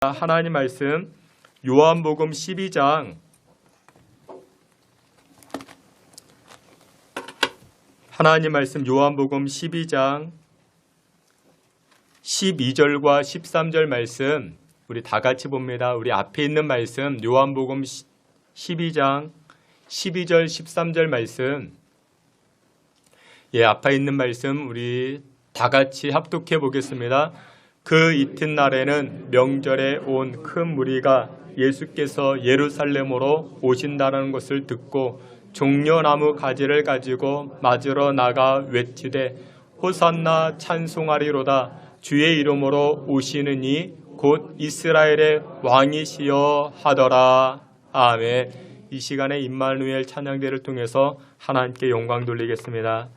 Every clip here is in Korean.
하나님 말씀 요한복음 12장 하나님 말씀 요한복음 12장 12절과 13절 말씀 우리 다 같이 봅니다. 우리 앞에 있는 말씀 요한복음 12장 12절 13절 말씀 앞에 있는 말씀 우리 다 같이 합독해 보겠습니다. 그 이튿날에는 명절에 온 큰 무리가 예수께서 예루살렘으로 오신다는 것을 듣고 종려나무 가지를 가지고 맞으러 나가 외치되 호산나 찬송하리로다 주의 이름으로 오시는 이 곧 이스라엘의 왕이시여 하더라. 아멘. 이 시간에 임마누엘 찬양대를 통해서 하나님께 영광 돌리겠습니다.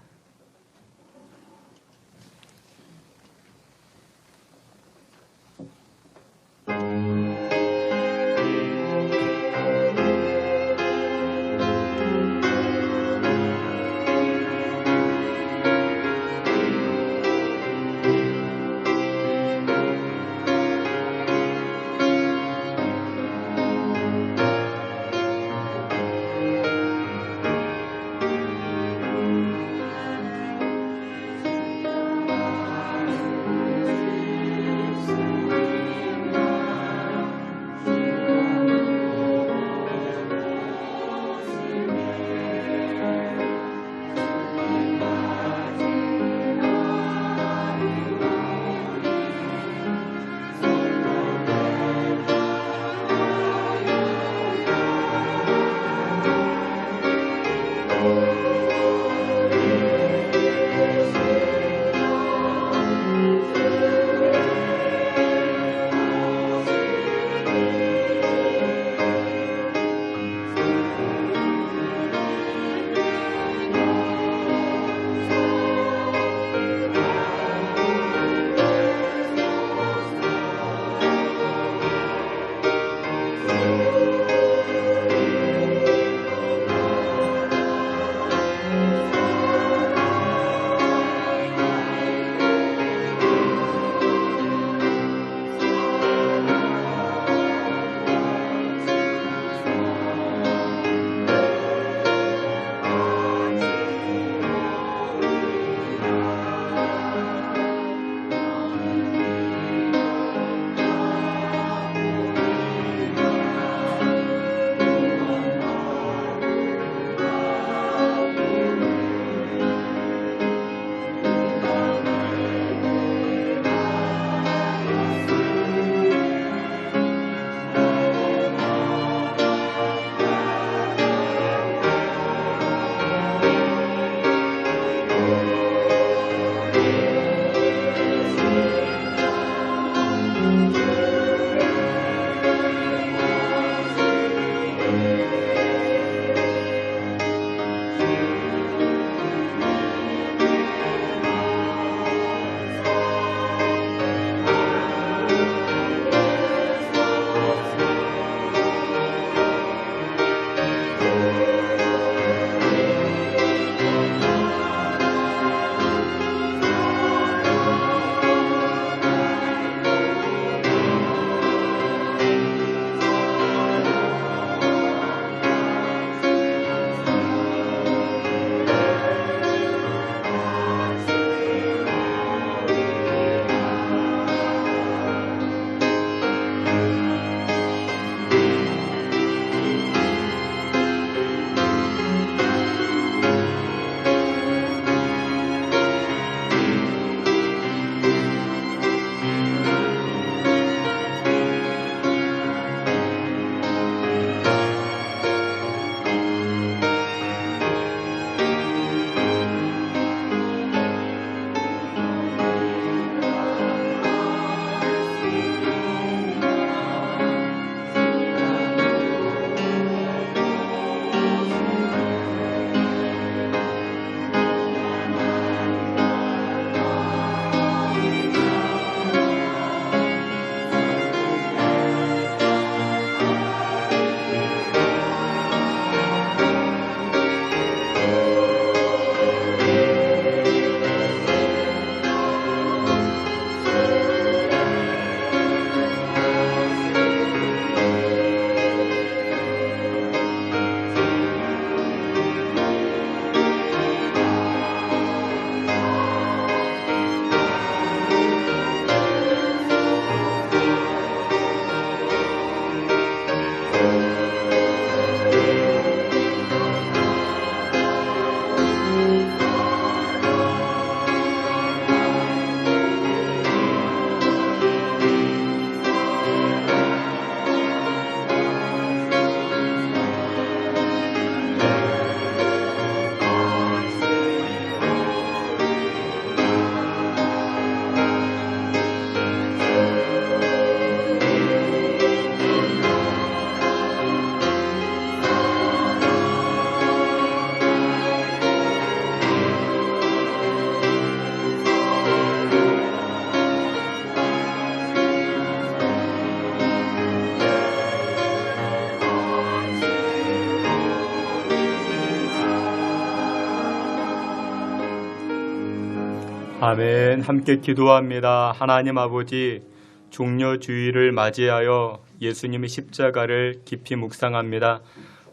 아멘. 함께 기도합니다. 하나님 아버지, 종려주의를 맞이하여 예수님의 십자가를 깊이 묵상합니다.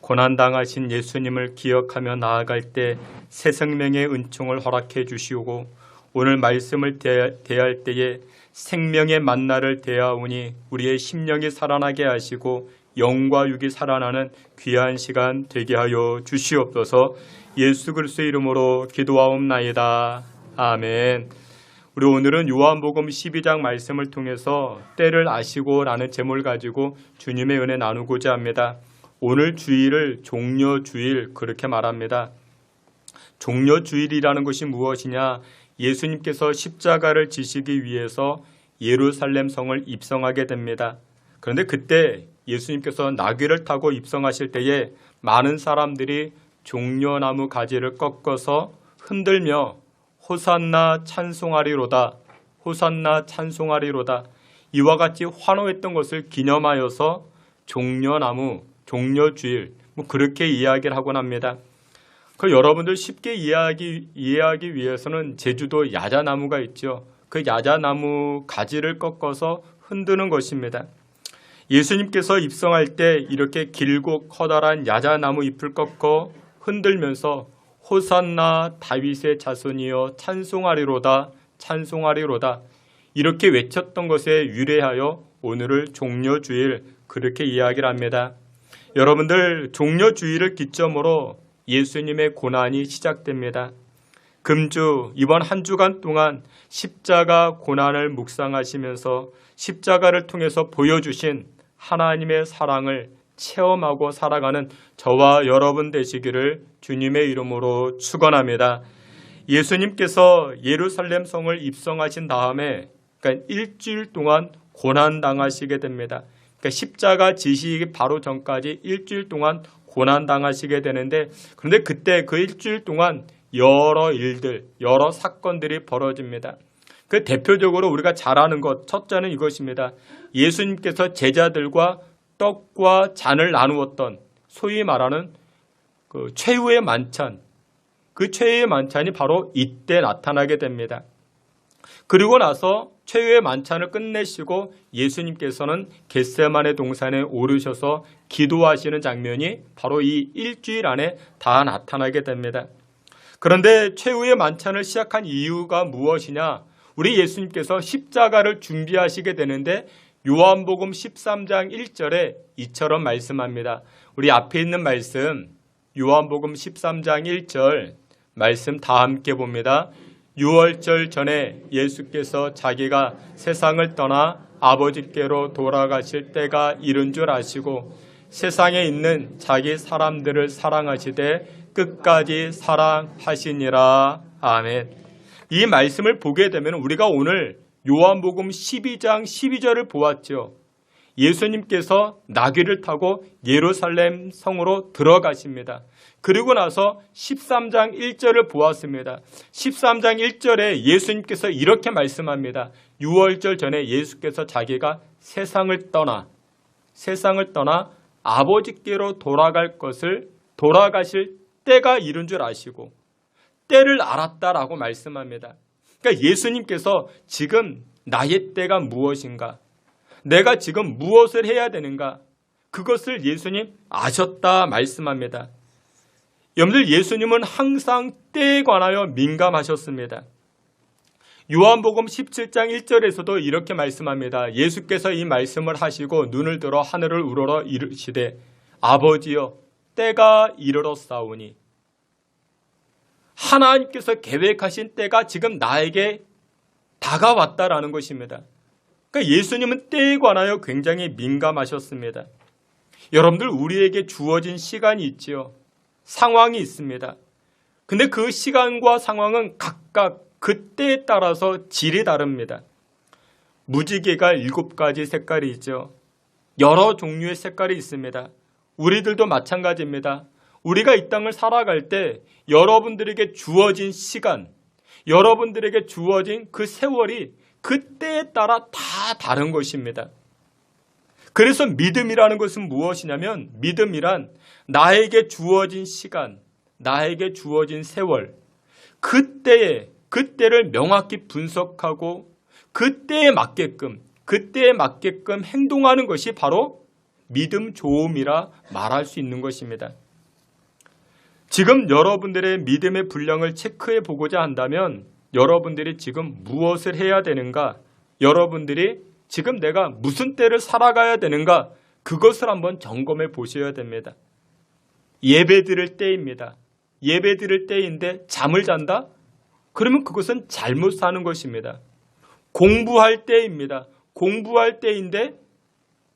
고난당하신 예수님을 기억하며 나아갈 때 새 생명의 은총을 허락해 주시고 오늘 말씀을 대할 때에 생명의 만나를 대하오니 우리의 심령이 살아나게 하시고 영과 육이 살아나는 귀한 시간 되게 하여 주시옵소서. 예수 그리스도의 이름으로 기도하옵나이다. 아멘. 우리 오늘은 요한복음 12장 말씀을 통해서 때를 아시고 라는 제목을 가지고 주님의 은혜 나누고자 합니다. 오늘 주일을 종려주일 그렇게 말합니다. 종려주일이라는 것이 무엇이냐? 예수님께서 십자가를 지시기 위해서 예루살렘 성을 입성하게 됩니다. 그런데 그때 예수님께서 나귀를 타고 입성하실 때에 많은 사람들이 종려나무 가지를 꺾어서 흔들며 호산나 찬송하리로다, 호산나 찬송하리로다, 이와 같이 환호했던 것을 기념하여서 종려나무, 종려주일 그렇게 이야기를 하곤 합니다. 그 여러분들 쉽게 이해하기 위해서는 제주도 야자나무가 있죠. 그 야자나무 가지를 꺾어서 흔드는 것입니다. 예수님께서 입성할 때 이렇게 길고 커다란 야자나무 잎을 꺾어 흔들면서 호산나 다윗의 자손이여 찬송하리로다, 찬송하리로다 이렇게 외쳤던 것에 유래하여 오늘을 종려주일 그렇게 이야기를 합니다. 여러분들, 종려주일을 기점으로 예수님의 고난이 시작됩니다. 금주 이번 한 주간 동안 십자가 고난을 묵상하시면서 십자가를 통해서 보여주신 하나님의 사랑을 체험하고 살아가는 저와 여러분 되시기를 주님의 이름으로 축원합니다. 예수님께서 예루살렘 성을 입성하신 다음에 그러니까 일주일 동안 고난당하시게 됩니다. 그러니까 십자가 지시기 바로 전까지 일주일 동안 고난당하시게 되는데, 그런데 그때 그 일주일 동안 여러 일들, 여러 사건들이 벌어집니다. 그 대표적으로 우리가 잘 아는 것, 첫째는 이것입니다. 예수님께서 제자들과 떡과 잔을 나누었던 소위 말하는 그 최후의 만찬, 그 최후의 만찬이 바로 이때 나타나게 됩니다. 그리고 나서 최후의 만찬을 끝내시고 예수님께서는 겟세마네 동산에 오르셔서 기도하시는 장면이 바로 이 일주일 안에 다 나타나게 됩니다. 그런데 최후의 만찬을 시작한 이유가 무엇이냐? 우리 예수님께서 십자가를 준비하시게 되는데 요한복음 13장 1절에 이처럼 말씀합니다. 우리 앞에 있는 말씀 요한복음 13장 1절 말씀 다 함께 봅니다. 유월절 전에 예수께서 자기가 세상을 떠나 아버지께로 돌아가실 때가 이른 줄 아시고 세상에 있는 자기 사람들을 사랑하시되 끝까지 사랑하시니라. 아멘. 이 말씀을 보게 되면 우리가 오늘 요한복음 12장 12절을 보았죠. 예수님께서 나귀를 타고 예루살렘 성으로 들어가십니다. 그리고 나서 13장 1절을 보았습니다. 13장 1절에 예수님께서 이렇게 말씀합니다. 유월절 전에 예수께서 자기가 세상을 떠나 아버지께로 돌아가실 때가 이른 줄 아시고 때를 알았다라고 말씀합니다. 그러니까 예수님께서 지금 나의 때가 무엇인가? 내가 지금 무엇을 해야 되는가? 그것을 예수님 아셨다 말씀합니다. 여러분들, 예수님은 항상 때에 관하여 민감하셨습니다. 요한복음 17장 1절에서도 이렇게 말씀합니다. 예수께서 이 말씀을 하시고 눈을 들어 하늘을 우러러 이르시되 아버지여 때가 이르렀사오니, 하나님께서 계획하신 때가 지금 나에게 다가왔다라는 것입니다. 그러니까 예수님은 때에 관하여 굉장히 민감하셨습니다. 여러분들, 우리에게 주어진 시간이 있지요. 상황이 있습니다. 근데 그 시간과 상황은 각각 그때에 따라서 질이 다릅니다. 무지개가 7가지 색깔이 있죠. 여러 종류의 색깔이 있습니다. 우리들도 마찬가지입니다. 우리가 이 땅을 살아갈 때 여러분들에게 주어진 시간, 여러분들에게 주어진 그 세월이 그때에 따라 다 다른 것입니다. 그래서 믿음이라는 것은 무엇이냐면, 믿음이란 나에게 주어진 시간, 나에게 주어진 세월, 그때에 그때를 명확히 분석하고 그때에 맞게끔 행동하는 것이 바로 믿음 좋음이라 말할 수 있는 것입니다. 지금 여러분들의 믿음의 분량을 체크해 보고자 한다면 여러분들이 지금 무엇을 해야 되는가? 여러분들이 지금 내가 무슨 때를 살아가야 되는가? 그것을 한번 점검해 보셔야 됩니다. 예배 드릴 때입니다. 예배 드릴 때인데 잠을 잔다? 그러면 그것은 잘못 사는 것입니다. 공부할 때입니다. 공부할 때인데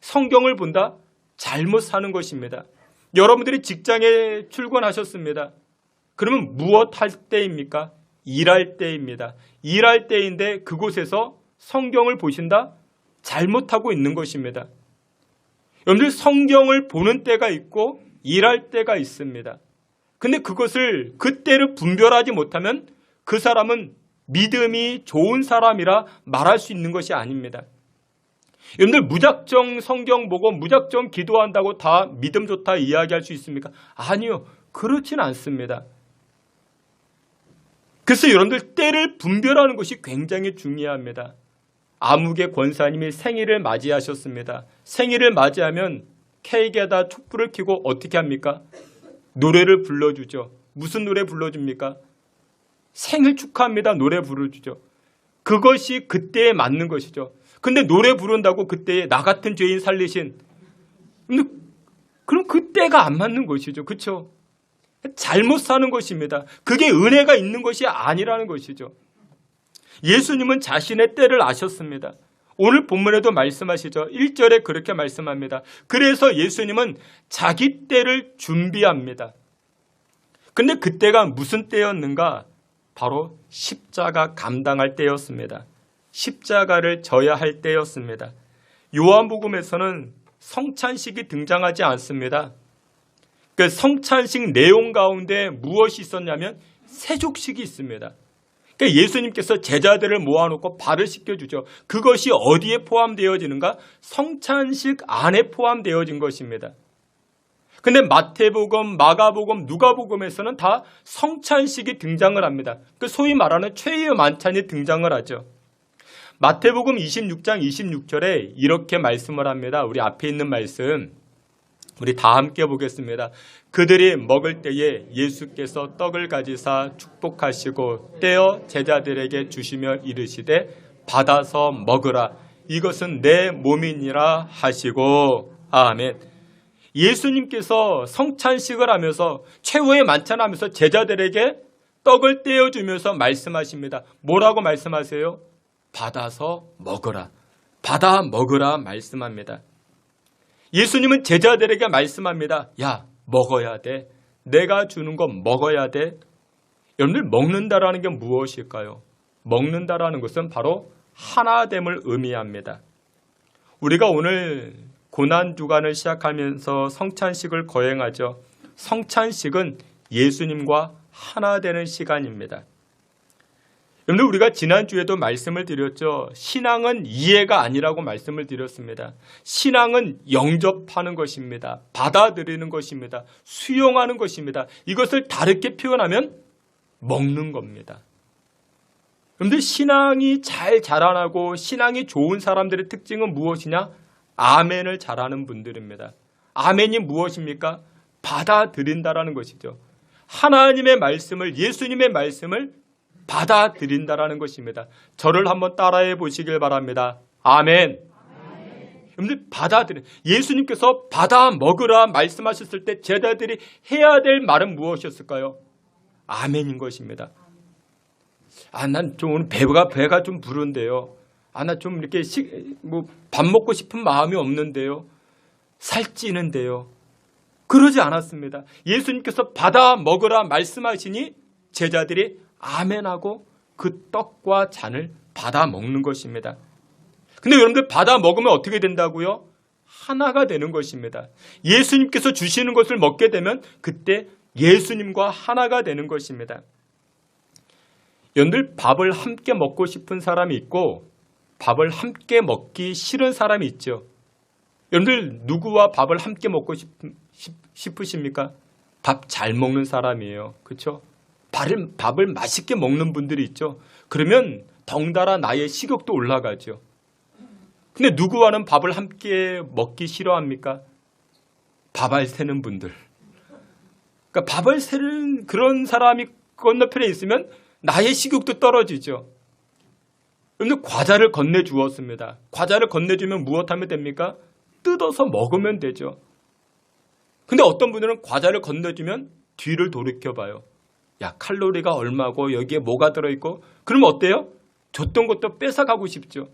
성경을 본다? 잘못 사는 것입니다. 여러분들이 직장에 출근하셨습니다. 그러면 무엇 할 때입니까? 일할 때입니다. 일할 때인데 그곳에서 성경을 보신다? 잘못하고 있는 것입니다. 여러분들 성경을 보는 때가 있고 일할 때가 있습니다. 근데 그때를 분별하지 못하면 그 사람은 믿음이 좋은 사람이라 말할 수 있는 것이 아닙니다. 여러분들 무작정 성경 보고 무작정 기도한다고 다 믿음 좋다 이야기할 수 있습니까? 아니요. 그렇진 않습니다. 그래서 여러분들 때를 분별하는 것이 굉장히 중요합니다. 아무개 권사님이 생일을 맞이하셨습니다. 생일을 맞이하면 케이크에다 촛불을 켜고 어떻게 합니까? 노래를 불러주죠. 무슨 노래 불러줍니까? 생일 축하합니다. 노래 부르죠. 그것이 그때에 맞는 것이죠. 근데 노래 부른다고 그때에 나 같은 죄인 살리신, 그럼 그때가 안 맞는 것이죠. 그렇죠? 잘못 사는 것입니다. 그게 은혜가 있는 것이 아니라는 것이죠. 예수님은 자신의 때를 아셨습니다. 오늘 본문에도 말씀하시죠. 1절에 그렇게 말씀합니다. 그래서 예수님은 자기 때를 준비합니다. 근데 그때가 무슨 때였는가? 바로 십자가 감당할 때였습니다. 십자가를 져야 할 때였습니다. 요한복음에서는 성찬식이 등장하지 않습니다. 그 성찬식 내용 가운데 무엇이 있었냐면 세족식이 있습니다. 그러니까 예수님께서 제자들을 모아놓고 발을 씻겨주죠. 그것이 어디에 포함되어지는가? 성찬식 안에 포함되어진 것입니다. 근데 마태복음, 마가복음, 누가복음에서는 다 성찬식이 등장을 합니다. 그 소위 말하는 최후의 만찬이 등장을 하죠. 마태복음 26장 26절에 이렇게 말씀을 합니다. 우리 앞에 있는 말씀 우리 다 함께 보겠습니다. 그들이 먹을 때에 예수께서 떡을 가지사 축복하시고 떼어 제자들에게 주시며 이르시되 받아서 먹으라. 이것은 내 몸이니라 하시고. 아멘. 예수님께서 성찬식을 하면서 최후의 만찬하면서 제자들에게 떡을 떼어주면서 말씀하십니다. 뭐라고 말씀하세요? 받아서 먹으라. 받아 먹으라 말씀합니다. 예수님은 제자들에게 말씀합니다. 야, 먹어야 돼. 내가 주는 거 먹어야 돼. 여러분들 먹는다라는 게 무엇일까요? 먹는다라는 것은 바로 하나됨을 의미합니다. 우리가 오늘 고난주간을 시작하면서 성찬식을 거행하죠. 성찬식은 예수님과 하나 되는 시간입니다. 여러분들 우리가 지난주에도 말씀을 드렸죠. 신앙은 이해가 아니라고 말씀을 드렸습니다. 신앙은 영접하는 것입니다. 받아들이는 것입니다. 수용하는 것입니다. 이것을 다르게 표현하면 먹는 겁니다. 여러분들 신앙이 잘 자라나고 신앙이 좋은 사람들의 특징은 무엇이냐? 아멘을 잘하는 분들입니다. 아멘이 무엇입니까? 받아들인다라는 것이죠. 하나님의 말씀을, 예수님의 말씀을 받아들인다라는 것입니다. 저를 한번 따라해 보시길 바랍니다. 아멘. 여러분들 받아들여. 예수님께서 받아 먹으라 말씀하셨을 때 제자들이 해야 될 말은 무엇이었을까요? 아멘인 것입니다. 난 좀 오늘 배가 좀 부른데요. 나 좀 이렇게 밥 먹고 싶은 마음이 없는데요. 살찌는데요. 그러지 않았습니다. 예수님께서 받아 먹으라 말씀하시니 제자들이 아멘하고 그 떡과 잔을 받아 먹는 것입니다. 근데 여러분들 받아 먹으면 어떻게 된다고요? 하나가 되는 것입니다. 예수님께서 주시는 것을 먹게 되면 그때 예수님과 하나가 되는 것입니다. 여러분들 밥을 함께 먹고 싶은 사람이 있고 밥을 함께 먹기 싫은 사람이 있죠. 여러분들 누구와 밥을 함께 먹고 싶으십니까? 밥 잘 먹는 사람이에요. 그렇죠? 밥을 맛있게 먹는 분들이 있죠. 그러면 덩달아 나의 식욕도 올라가죠. 근데 누구와는 밥을 함께 먹기 싫어합니까? 밥알 새는 분들. 그러니까 밥을 새는 그런 사람이 건너편에 있으면 나의 식욕도 떨어지죠. 여러분들 과자를 건네주었습니다. 과자를 건네주면 무엇하면 됩니까? 뜯어서 먹으면 되죠. 근데 어떤 분들은 과자를 건네주면 뒤를 돌이켜봐요. 야, 칼로리가 얼마고 여기에 뭐가 들어있고, 그러면 어때요? 줬던 것도 뺏어가고 싶죠.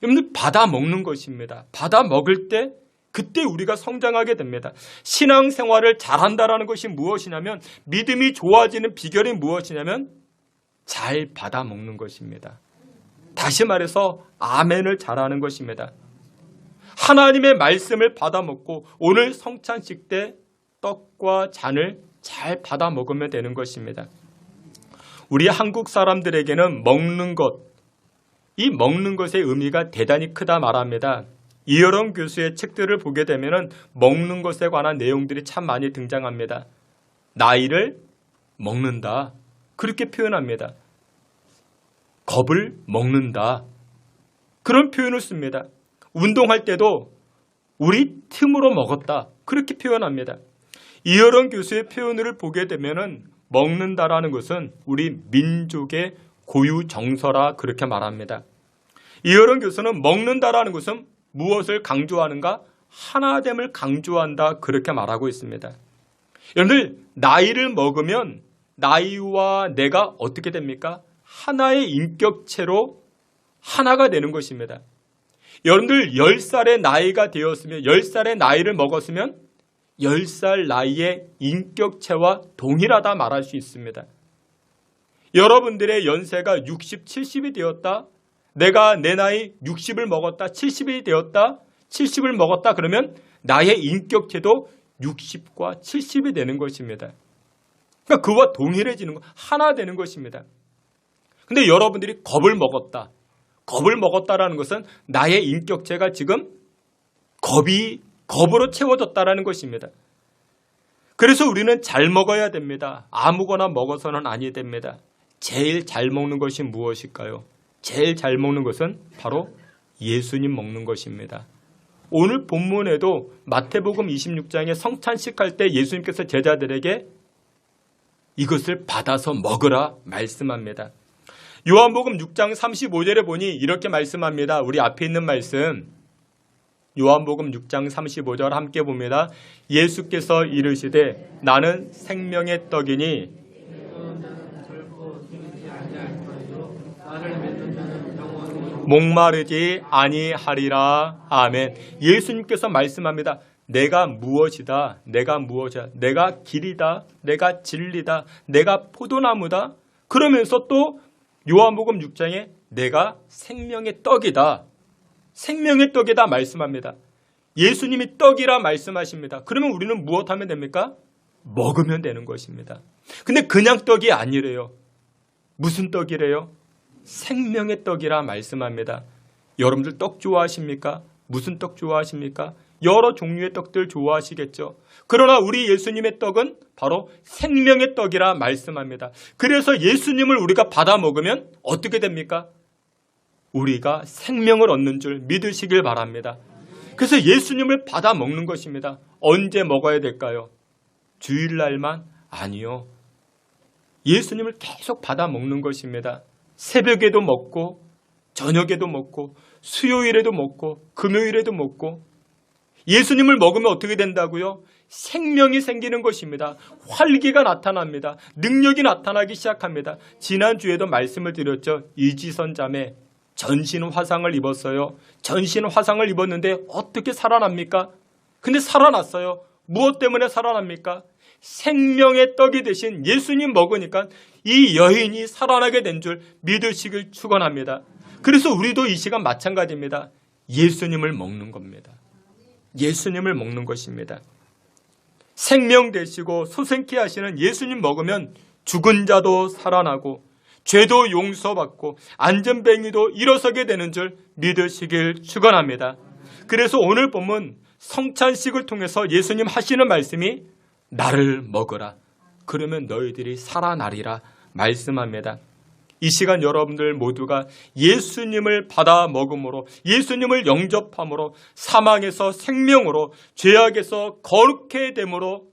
여러분들 받아 먹는 것입니다. 받아 먹을 때 그때 우리가 성장하게 됩니다. 신앙생활을 잘한다라는 것이 무엇이냐면, 믿음이 좋아지는 비결이 무엇이냐면 잘 받아 먹는 것입니다. 다시 말해서 아멘을 잘하는 것입니다. 하나님의 말씀을 받아 먹고 오늘 성찬식 때 떡과 잔을 잘 받아 먹으면 되는 것입니다. 우리 한국 사람들에게는 먹는 것, 이 먹는 것의 의미가 대단히 크다 말합니다. 이어론 교수의 책들을 보게 되면 먹는 것에 관한 내용들이 참 많이 등장합니다. 나이를 먹는다, 그렇게 표현합니다. 겁을 먹는다, 그런 표현을 씁니다. 운동할 때도 우리 틈으로 먹었다, 그렇게 표현합니다. 이어론 교수의 표현을 보게 되면 먹는다라는 것은 우리 민족의 고유 정서라 그렇게 말합니다. 이어론 교수는 먹는다라는 것은 무엇을 강조하는가? 하나됨을 강조한다, 그렇게 말하고 있습니다. 여러분들, 나이를 먹으면 나이와 내가 어떻게 됩니까? 하나의 인격체로 하나가 되는 것입니다. 여러분들 10살의 나이가 되었으면, 10살의 나이를 먹었으면 10살 나이의 인격체와 동일하다 말할 수 있습니다. 여러분들의 연세가 60, 70이 되었다, 내가 내 나이 60을 먹었다, 70이 되었다, 70을 먹었다, 그러면 나의 인격체도 60과 70이 되는 것입니다. 그러니까 그와 동일해지는 것, 하나 되는 것입니다. 근데 여러분들이 겁을 먹었다라는 것은 나의 인격체가 지금 겁으로 채워졌다라는 것입니다. 그래서 우리는 잘 먹어야 됩니다. 아무거나 먹어서는 아니 됩니다. 제일 잘 먹는 것이 무엇일까요? 제일 잘 먹는 것은 바로 예수님 먹는 것입니다. 오늘 본문에도 마태복음 26장에 성찬식 할 때 예수님께서 제자들에게 이것을 받아서 먹으라 말씀합니다. 요한복음 6장 35절에 보니 이렇게 말씀합니다. 우리 앞에 있는 말씀, 요한복음 6장 35절 함께 봅니다. 예수께서 이르시되 나는 생명의 떡이니 목마르지 아니하리라. 아멘. 예수님께서 말씀합니다. 내가 무엇이다, 내가 무엇이다, 내가 길이다, 내가 진리다, 내가 포도나무다. 그러면서 또 요한복음 6장에 내가 생명의 떡이다, 생명의 떡이다 말씀합니다. 예수님이 떡이라 말씀하십니다. 그러면 우리는 무엇하면 됩니까? 먹으면 되는 것입니다. 근데 그냥 떡이 아니래요. 무슨 떡이래요? 생명의 떡이라 말씀합니다. 여러분들 떡 좋아하십니까? 무슨 떡 좋아하십니까? 여러 종류의 떡들 좋아하시겠죠. 그러나 우리 예수님의 떡은 바로 생명의 떡이라 말씀합니다. 그래서 예수님을 우리가 받아 먹으면 어떻게 됩니까? 우리가 생명을 얻는 줄 믿으시길 바랍니다. 그래서 예수님을 받아 먹는 것입니다. 언제 먹어야 될까요? 주일날만? 아니요. 예수님을 계속 받아 먹는 것입니다. 새벽에도 먹고 저녁에도 먹고 수요일에도 먹고 금요일에도 먹고. 예수님을 먹으면 어떻게 된다고요? 생명이 생기는 것입니다. 활기가 나타납니다. 능력이 나타나기 시작합니다. 지난주에도 말씀을 드렸죠. 이지선 자매 전신 화상을 입었어요. 전신 화상을 입었는데 어떻게 살아납니까? 근데 살아났어요. 무엇 때문에 살아납니까? 생명의 떡이 되신 예수님 먹으니까 이 여인이 살아나게 된 줄 믿으시길 축원합니다. 그래서 우리도 이 시간 마찬가지입니다. 예수님을 먹는 겁니다. 예수님을 먹는 것입니다. 생명 되시고 소생케 하시는 예수님 먹으면 죽은 자도 살아나고 죄도 용서받고 안전뱅이도 일어서게 되는 줄 믿으시길 축원합니다. 그래서 오늘 본문 성찬식을 통해서 예수님 하시는 말씀이 나를 먹으라. 그러면 너희들이 살아나리라 말씀합니다. 이 시간 여러분들 모두가 예수님을 받아 먹음으로, 예수님을 영접함으로, 사망에서 생명으로, 죄악에서 거룩해 됨으로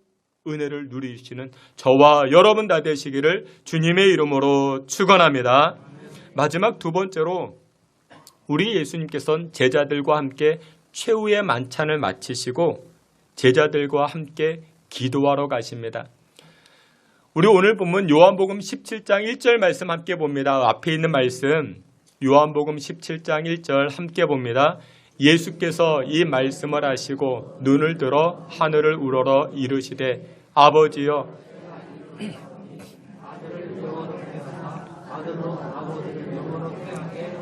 은혜를 누리시는 저와 여러분 다 되시기를 주님의 이름으로 축원합니다. 마지막 두 번째로 우리 예수님께서는 제자들과 함께 최후의 만찬을 마치시고 제자들과 함께 기도하러 가십니다. 우리 오늘 본문 요한복음 17장 1절 말씀 함께 봅니다. 앞에 있는 말씀 요한복음 17장 1절 함께 봅니다. 예수께서 이 말씀을 하시고 눈을 들어 하늘을 우러러 이르시되 아버지여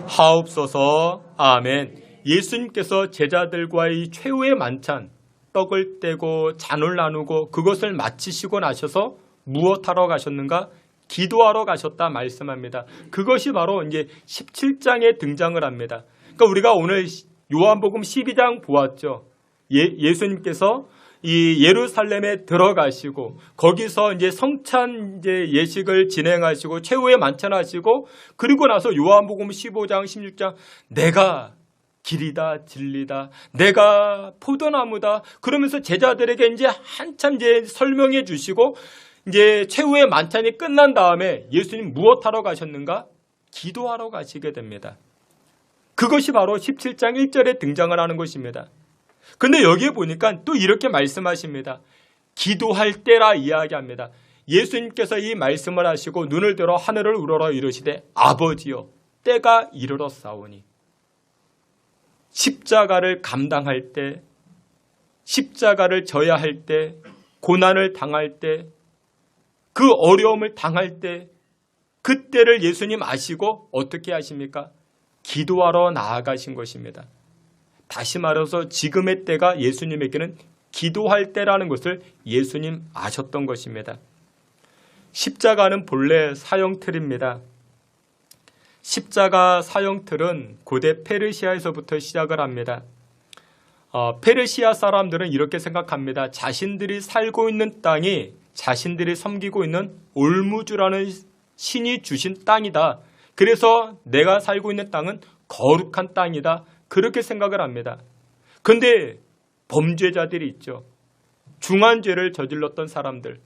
하옵소서. 아멘. 예수님께서 제자들과의 최후의 만찬, 떡을 떼고 잔을 나누고 그것을 마치시고 나셔서 무엇하러 가셨는가? 기도하러 가셨다 말씀합니다. 그것이 바로 이제 17장에 등장을 합니다. 그러니까 우리가 오늘 요한복음 12장 보았죠. 예수님께서 이 예루살렘에 들어가시고 거기서 이제 성찬 이제 예식을 진행하시고 최후의 만찬하시고 그리고 나서 요한복음 15장 16장 내가 길이다 진리다 내가 포도나무다 그러면서 제자들에게 이제 한참 이제 설명해 주시고 이제 최후의 만찬이 끝난 다음에 예수님 무엇하러 가셨는가? 기도하러 가시게 됩니다. 그것이 바로 17장 1절에 등장을 하는 것입니다. 근데 여기에 보니까 또 이렇게 말씀하십니다. 기도할 때라 이야기합니다. 예수님께서 이 말씀을 하시고 눈을 들어 하늘을 우러러 이르시되 아버지여 때가 이르렀사오니 십자가를 감당할 때 십자가를 져야 할 때 고난을 당할 때 그 어려움을 당할 때 그때를 예수님 아시고 어떻게 하십니까? 기도하러 나아가신 것입니다. 다시 말해서 지금의 때가 예수님에게는 기도할 때라는 것을 예수님 아셨던 것입니다. 십자가는 본래 사형틀입니다. 십자가 사형틀은 고대 페르시아에서부터 시작을 합니다. 페르시아 사람들은 이렇게 생각합니다. 자신들이 살고 있는 땅이 자신들이 섬기고 있는 올무주라는 신이 주신 땅이다. 그래서 내가 살고 있는 땅은 거룩한 땅이다. 그렇게 생각을 합니다. 그런데 범죄자들이 있죠. 중한죄를 저질렀던 사람들.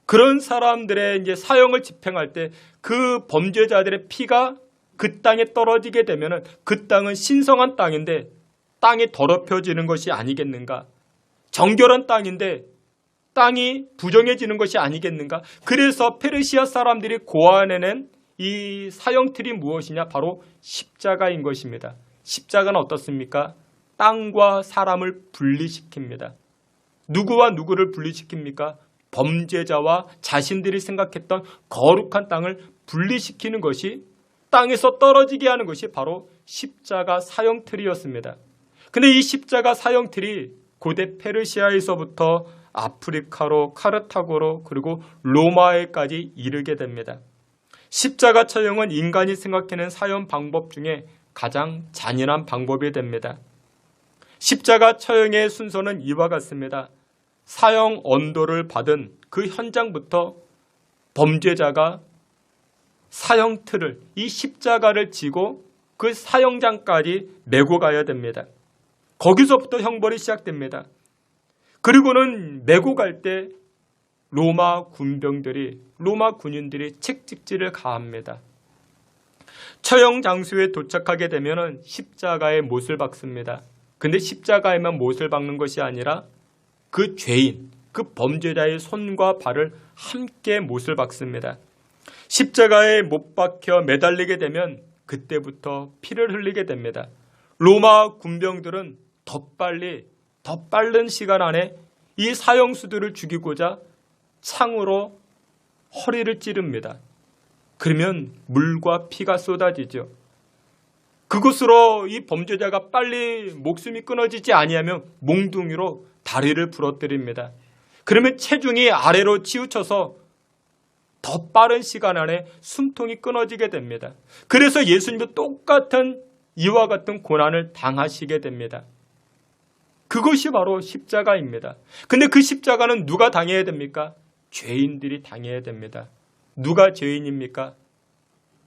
그런 사람들의 이제 사형을 집행할 때 그 범죄자들의 피가 그 땅에 떨어지게 되면 그 땅은 신성한 땅인데 땅이 더럽혀지는 것이 아니겠는가? 정결한 땅인데 땅이 부정해지는 것이 아니겠는가? 그래서 페르시아 사람들이 고안해낸 이 사형틀이 무엇이냐? 바로 십자가인 것입니다. 십자가는 어떻습니까? 땅과 사람을 분리시킵니다. 누구와 누구를 분리시킵니까? 범죄자와 자신들이 생각했던 거룩한 땅을 분리시키는 것이 땅에서 떨어지게 하는 것이 바로 십자가 사형틀이었습니다. 근데 이 십자가 사형틀이 고대 페르시아에서부터 아프리카로 카르타고로 그리고 로마에까지 이르게 됩니다. 십자가 처형은 인간이 생각해낸 사형 방법 중에 가장 잔인한 방법이 됩니다. 십자가 처형의 순서는 이와 같습니다. 사형 언도를 받은 그 현장부터 범죄자가 사형틀을 이 십자가를 지고 그 사형장까지 메고 가야 됩니다. 거기서부터 형벌이 시작됩니다. 그리고는 메고 갈 때 로마 군인들이 책찍질을 가합니다. 처형 장소에 도착하게 되면 십자가에 못을 박습니다. 근데 십자가에만 못을 박는 것이 아니라 그 죄인, 그 범죄자의 손과 발을 함께 못을 박습니다. 십자가에 못 박혀 매달리게 되면 그때부터 피를 흘리게 됩니다. 로마 군병들은 더 빠른 시간 안에 이 사형수들을 죽이고자 창으로 허리를 찌릅니다. 그러면 물과 피가 쏟아지죠. 그것으로 이 범죄자가 빨리 목숨이 끊어지지 아니하면 몽둥이로 다리를 부러뜨립니다. 그러면 체중이 아래로 치우쳐서 더 빠른 시간 안에 숨통이 끊어지게 됩니다. 그래서 예수님도 똑같은 이와 같은 고난을 당하시게 됩니다. 그것이 바로 십자가입니다. 근데 그 십자가는 누가 당해야 됩니까? 죄인들이 당해야 됩니다. 누가 죄인입니까?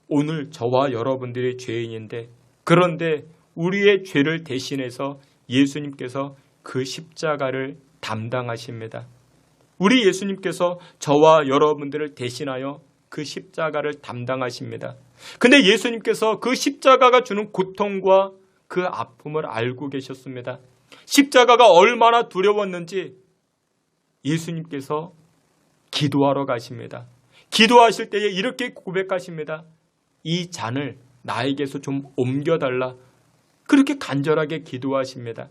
오늘 저와 여러분들이 죄인인데, 그런데 우리의 죄를 대신해서 예수님께서 그 십자가를 담당하십니다. 우리 예수님께서 저와 여러분들을 대신하여 그 십자가를 담당하십니다. 근데 예수님께서 그 십자가가 주는 고통과 그 아픔을 알고 계셨습니다. 십자가가 얼마나 두려웠는지 예수님께서 기도하러 가십니다. 기도하실 때에 이렇게 고백하십니다. 이 잔을 나에게서 좀 옮겨달라. 그렇게 간절하게 기도하십니다.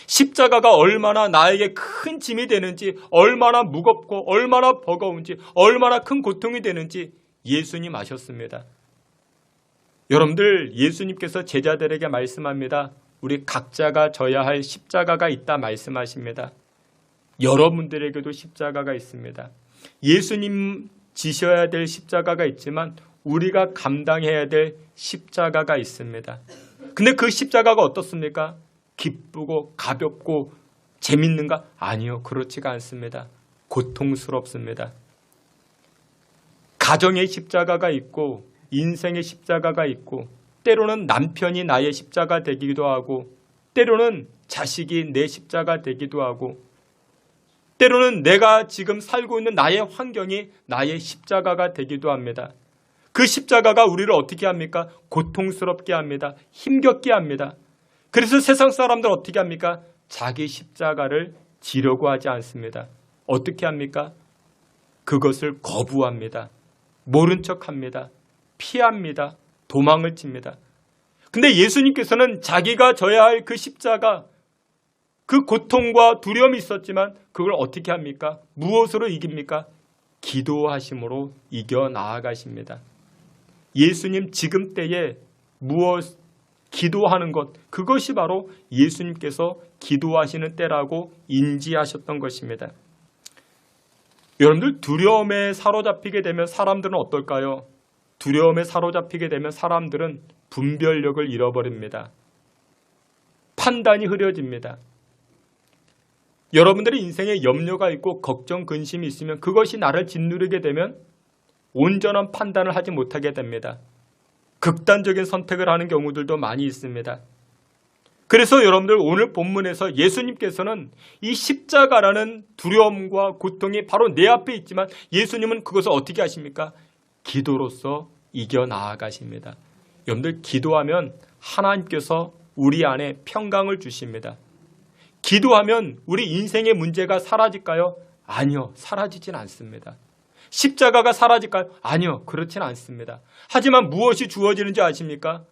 십자가가 얼마나 나에게 큰 짐이 되는지, 얼마나 무겁고 얼마나 버거운지, 얼마나 큰 고통이 되는지 예수님 아셨습니다. 여러분들, 예수님께서 제자들에게 말씀합니다. 우리 각자가 져야 할 십자가가 있다 말씀하십니다. 여러분들에게도 십자가가 있습니다. 예수님 지셔야 될 십자가가 있지만 우리가 감당해야 될 십자가가 있습니다. 근데 그 십자가가 어떻습니까? 기쁘고 가볍고 재밌는가? 아니요, 그렇지가 않습니다. 고통스럽습니다. 가정의 십자가가 있고 인생의 십자가가 있고, 때로는 남편이 나의 십자가 되기도 하고, 때로는 자식이 내 십자가 되기도 하고, 때로는 내가 지금 살고 있는 나의 환경이 나의 십자가가 되기도 합니다. 그 십자가가 우리를 어떻게 합니까? 고통스럽게 합니다. 힘겹게 합니다. 그래서 세상 사람들 어떻게 합니까? 자기 십자가를 지려고 하지 않습니다. 어떻게 합니까? 그것을 거부합니다. 모른 척합니다. 피합니다. 도망을 칩니다. 근데 예수님께서는 자기가 져야 할 그 십자가, 그 고통과 두려움이 있었지만 그걸 어떻게 합니까? 무엇으로 이깁니까? 기도하심으로 이겨 나아가십니다. 예수님 지금 때에 무엇 기도하는 것, 그것이 바로 예수님께서 기도하시는 때라고 인지하셨던 것입니다. 여러분들, 두려움에 사로잡히게 되면 사람들은 어떨까요? 두려움에 사로잡히게 되면 사람들은 분별력을 잃어버립니다. 판단이 흐려집니다. 여러분들의 인생에 염려가 있고 걱정, 근심이 있으면 그것이 나를 짓누르게 되면 온전한 판단을 하지 못하게 됩니다. 극단적인 선택을 하는 경우들도 많이 있습니다. 그래서 여러분들, 오늘 본문에서 예수님께서는 이 십자가라는 두려움과 고통이 바로 내 앞에 있지만 예수님은 그것을 어떻게 하십니까? 기도로서 이겨 나아가십니다. 여러분들, 기도하면 하나님께서 우리 안에 평강을 주십니다. 기도하면 우리 인생의 문제가 사라질까요? 아니요, 사라지진 않습니다. 십자가가 사라질까요? 아니요, 그렇진 않습니다. 하지만 무엇이 주어지는지 아십니까?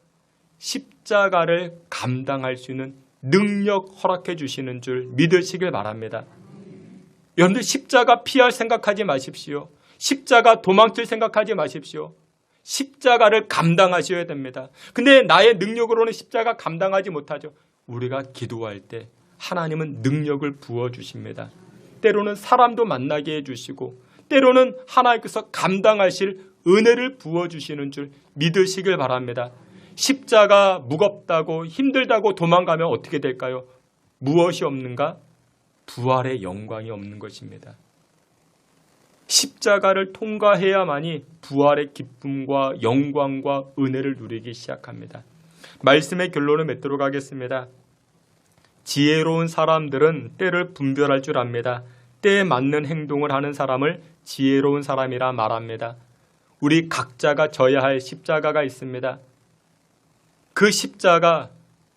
십자가를 감당할 수 있는 능력 허락해 주시는 줄 믿으시길 바랍니다. 여러분들, 십자가 피할 생각하지 마십시오. 십자가 도망칠 생각하지 마십시오. 십자가를 감당하셔야 됩니다. 근데 나의 능력으로는 십자가 감당하지 못하죠. 우리가 기도할 때 하나님은 능력을 부어주십니다. 때로는 사람도 만나게 해주시고, 때로는 하나님께서 감당하실 은혜를 부어주시는 줄 믿으시길 바랍니다. 십자가 무겁다고 힘들다고 도망가면 어떻게 될까요? 무엇이 없는가? 부활의 영광이 없는 것입니다. 십자가를 통과해야만이 부활의 기쁨과 영광과 은혜를 누리기 시작합니다. 말씀의 결론을 맺도록 하겠습니다. 지혜로운 사람들은 때를 분별할 줄 압니다. 때에 맞는 행동을 하는 사람을 지혜로운 사람이라 말합니다. 우리 각자가 져야 할 십자가가 있습니다. 그 십자가,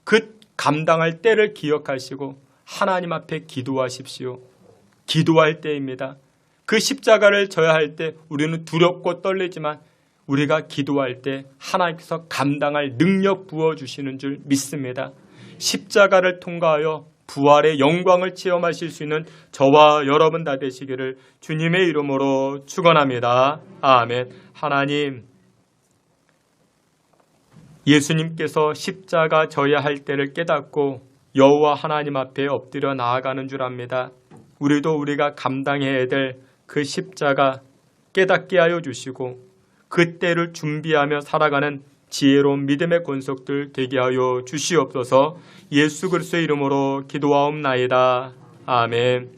그 감당할 때를 기억하시고 하나님 앞에 기도하십시오. 기도할 때입니다. 그 십자가를 져야 할 때 우리는 두렵고 떨리지만 우리가 기도할 때 하나님께서 감당할 능력 부어주시는 줄 믿습니다. 십자가를 통과하여 부활의 영광을 체험하실 수 있는 저와 여러분 다 되시기를 주님의 이름으로 축원합니다. 아멘. 하나님, 예수님께서 십자가 져야 할 때를 깨닫고 여호와 하나님 앞에 엎드려 나아가는 줄 압니다. 우리도 우리가 감당해야 될 그 십자가 깨닫게 하여 주시고 그 때를 준비하며 살아가는 지혜로운 믿음의 권속들 되게 하여 주시옵소서. 예수 그리스도의 이름으로 기도하옵나이다. 아멘.